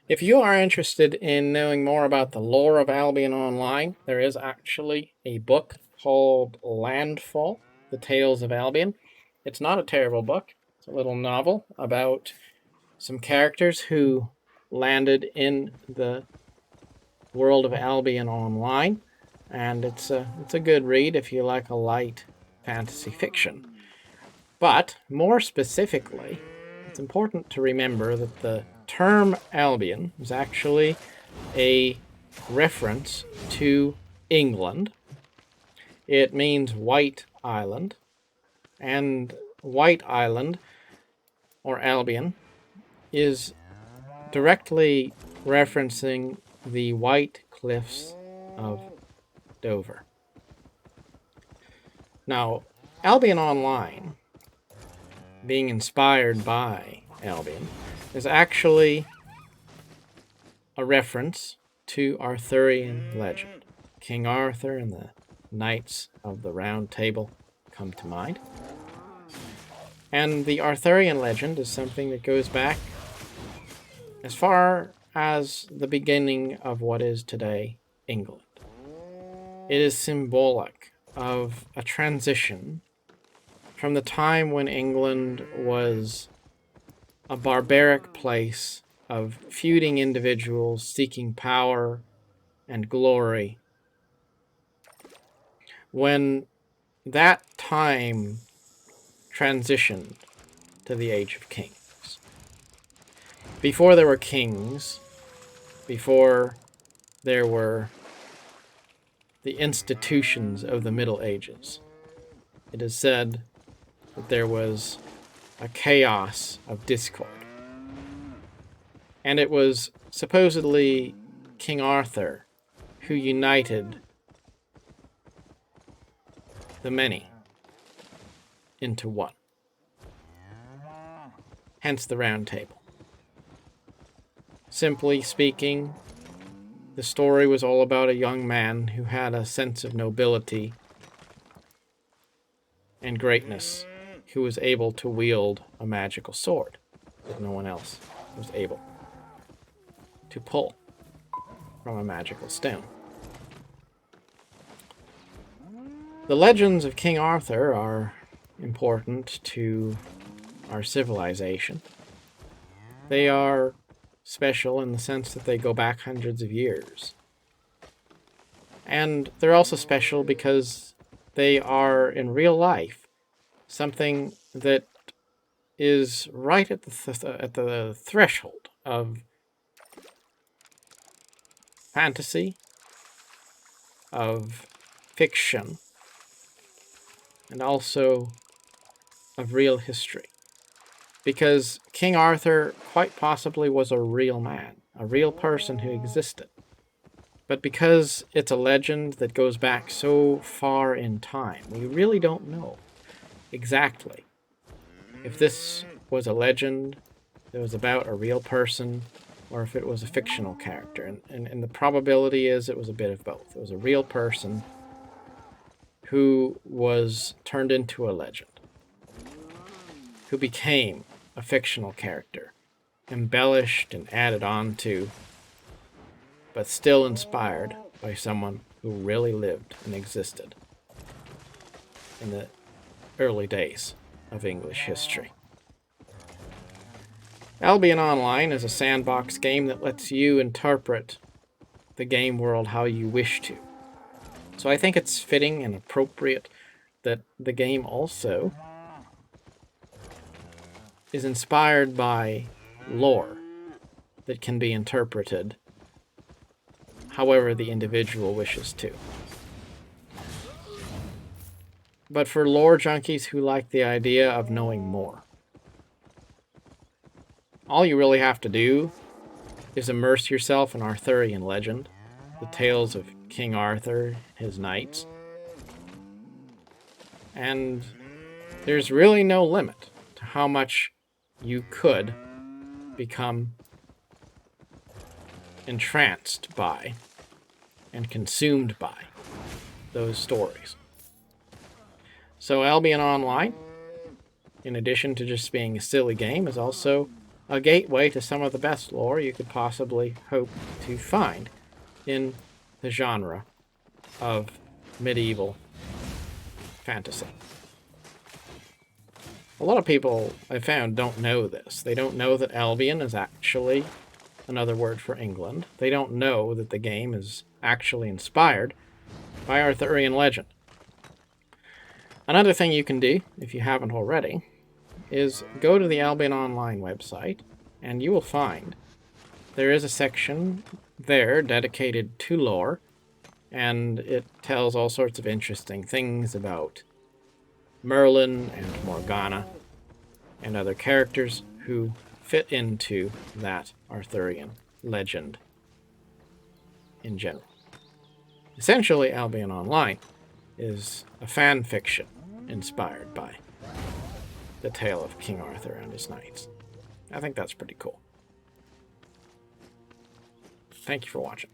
If you are interested in knowing more about the lore of Albion Online, there is actually a book called Landfall, The Tales of Albion. It's not a terrible book. It's a little novel about some characters who landed in the world of Albion Online, and it's a good read if you like a light fantasy fiction. But more specifically, it's important to remember that the term Albion is actually a reference to England. It means White Island, and White Island, or Albion, is directly referencing the White Cliffs of Dover. Now, Albion Online, being inspired by Albion, is actually a reference to Arthurian legend. King Arthur and the Knights of the Round Table come to mind. And the Arthurian legend is something that goes back as far as the beginning of what is today England. It is symbolic of a transition from the time when England was a barbaric place of feuding individuals seeking power and glory. When that time transitioned to the Age of Kings. Before there were kings, before there were the institutions of the Middle Ages, it is said that there was a chaos of discord. And it was supposedly King Arthur who united the many into one. Hence the Round Table. Simply speaking, the story was all about a young man who had a sense of nobility and greatness, who was able to wield a magical sword that no one else was able to pull from a magical stone. The legends of King Arthur are important to our civilization. They are special in the sense that they go back hundreds of years. And they're also special because they are, in real life, something that is right at the threshold of fantasy, of fiction, and also of real history. Because King Arthur quite possibly was a real man, a real person who existed. But because it's a legend that goes back so far in time, we really don't know exactly if this was a legend that was about a real person or if it was a fictional character. And the probability is it was a bit of both. It was a real person who was turned into a legend, who became a fictional character, embellished and added on to, but still inspired by someone who really lived and existed in the early days of English history. Albion Online is a sandbox game that lets you interpret the game world how you wish to. So I think it's fitting and appropriate that the game also is inspired by lore that can be interpreted however the individual wishes to. But for lore junkies who like the idea of knowing more, all you really have to do is immerse yourself in Arthurian legend, the tales of King Arthur, his knights, and there's really no limit to how much you could become entranced by and consumed by those stories. So Albion Online, in addition to just being a silly game, is also a gateway to some of the best lore you could possibly hope to find in the genre of medieval fantasy. A lot of people I found don't know this. They don't know that Albion is actually another word for England. They don't know that the game is actually inspired by Arthurian legend. Another thing you can do, if you haven't already, is go to the Albion Online website, and you will find there is a section there dedicated to lore, and it tells all sorts of interesting things about Merlin and Morgana and other characters who fit into that Arthurian legend in general. Essentially, Albion Online is a fan fiction inspired by the tale of King Arthur and his knights. I think that's pretty cool. Thank you for watching.